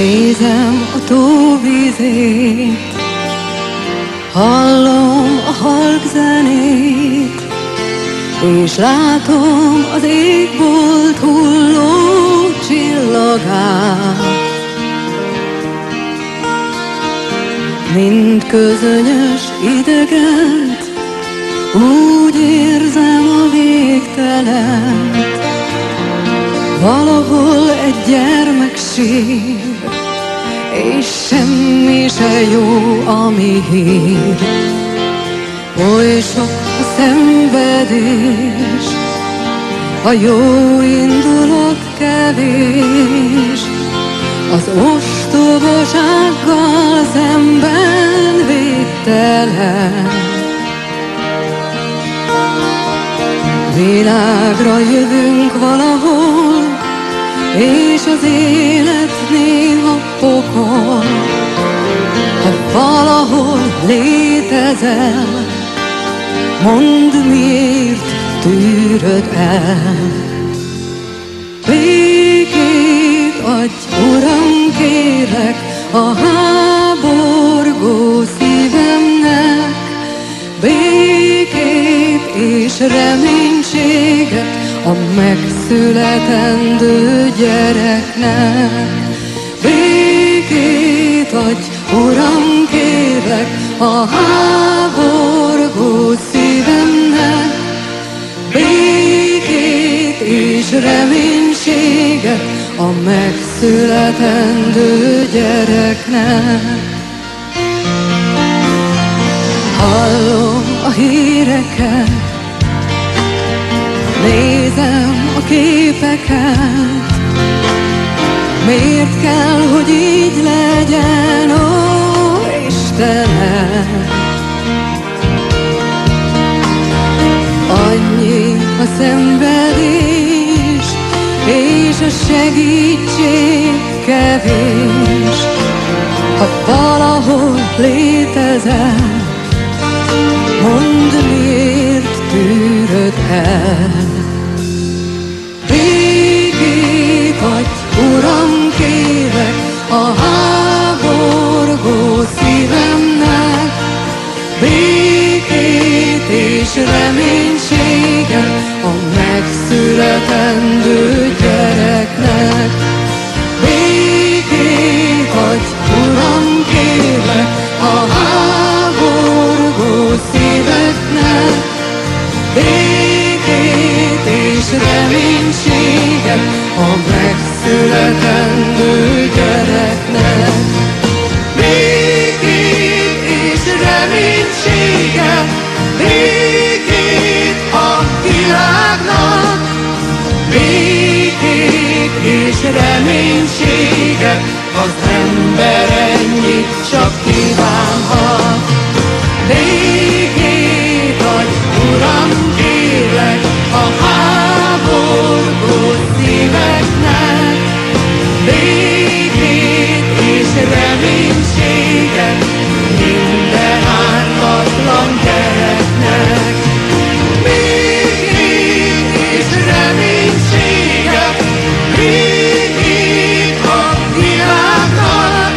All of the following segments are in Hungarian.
Nézem a tó vízét, hallom a halk zenét, és látom az égbolt hulló csillagát. Mint közönyös idegent, úgy érzem a végtelent. Valahol egy gyermek sír, és semmi se jó, ami hír. Oly sok a szenvedés, a jó indulat kevés, az ostobasággal szemben végtelen. Világra jövünk valahol, és az élet néha pokol. Ha valahol létezel, mondd, miért tűröd el. Békét adj, Uram, kérlek, a háborgó szívemnek. Békét és reménységet a megszületendő gyereknek. Békét adj, Uram, kérlek, a háborgó szívemnek. Békét és reménységet a megszületendő gyereknek. Hallom a híreket, nézem a képeket. Miért kell, hogy így legyen, ó Istenem? Annyi a szenvedés, és a segítség kevés. Ha valahol létezel, mondd, miért tűröd el. Békét adj, Uram, kérlek, a háborgó szívemnek. Békét és reménységet a megszületendő gyereknek. Békét adj, Uram, kérlek, a háborgó szíveknek. Békét és reménységet a megszületendő gyereknek. Békét és reménységet, békét a világnak. Békét és reménységet az ember ennyit csak kívánhat. Békét adj, Uram, kérlek, a háborgó szíveknek. Békét és reménységet minden ártatlan gyereknek. Békét és reménységet, békét a világnak.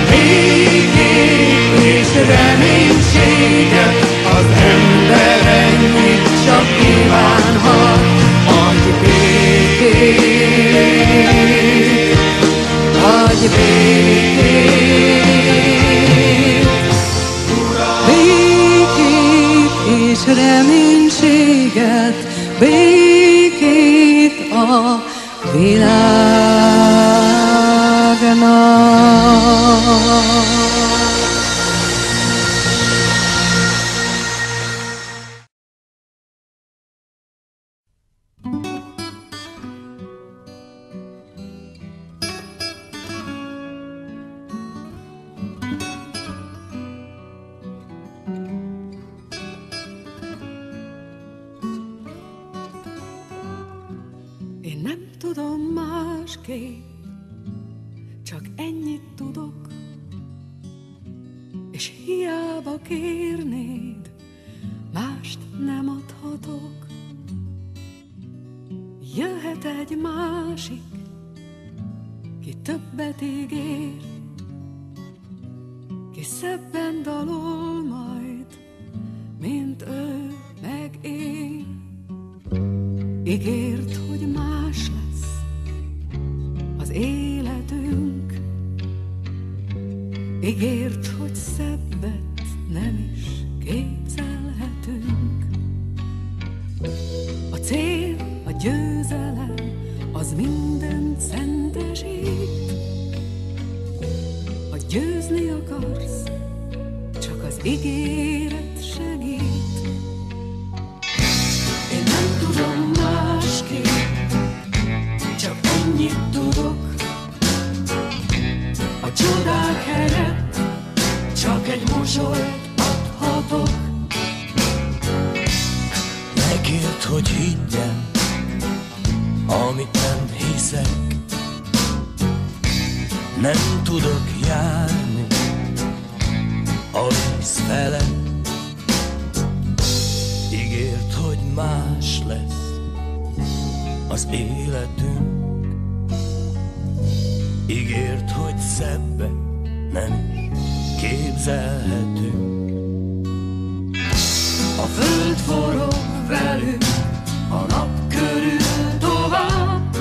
Békét és reménységet az ember ennyit csak kívánhat. Adj békét, adj békét, békét és reménységet, békét a világnak. Én nem tudom másképp, csak ennyit tudok, és hiába kérnéd, mást nem adhatok. Jöhet egy másik, ki többet ígér, ki szebben dalol majd, mint ő meg én. Ígért, hogy más lesz az életünk, ígért, hogy szebbet nem is képzelhetünk. A cél, a győzelem, az mindent szentesít. Ha győzni akarsz, csak az ígéret segít. Én nem tudom másképp, csak ennyit tudok. A csodák helyett csak egy mosolyt adhatok. Megért, hogy higgyem, amit nem hiszek. Nem tudok járni a víz felett. Ígért, hogy más lesz az életünk. Ígért, hogy szebbet nem is képzelhetünk. A föld forog velünk, a nap körül tovább.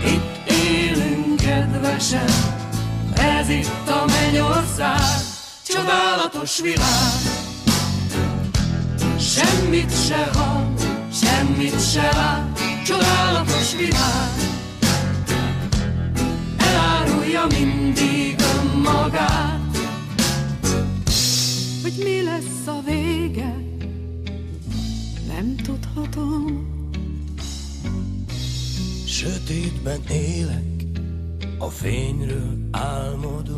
Itt élünk kedvesen, ez itt a mennyország. Csodálatos világ, semmit se hall, semmit se lát. Csodálatos világ, elárulja mindig önmagát. Hogy mi lesz a vége, nem tudhatom. Sötétben élek, a fényről álmodom.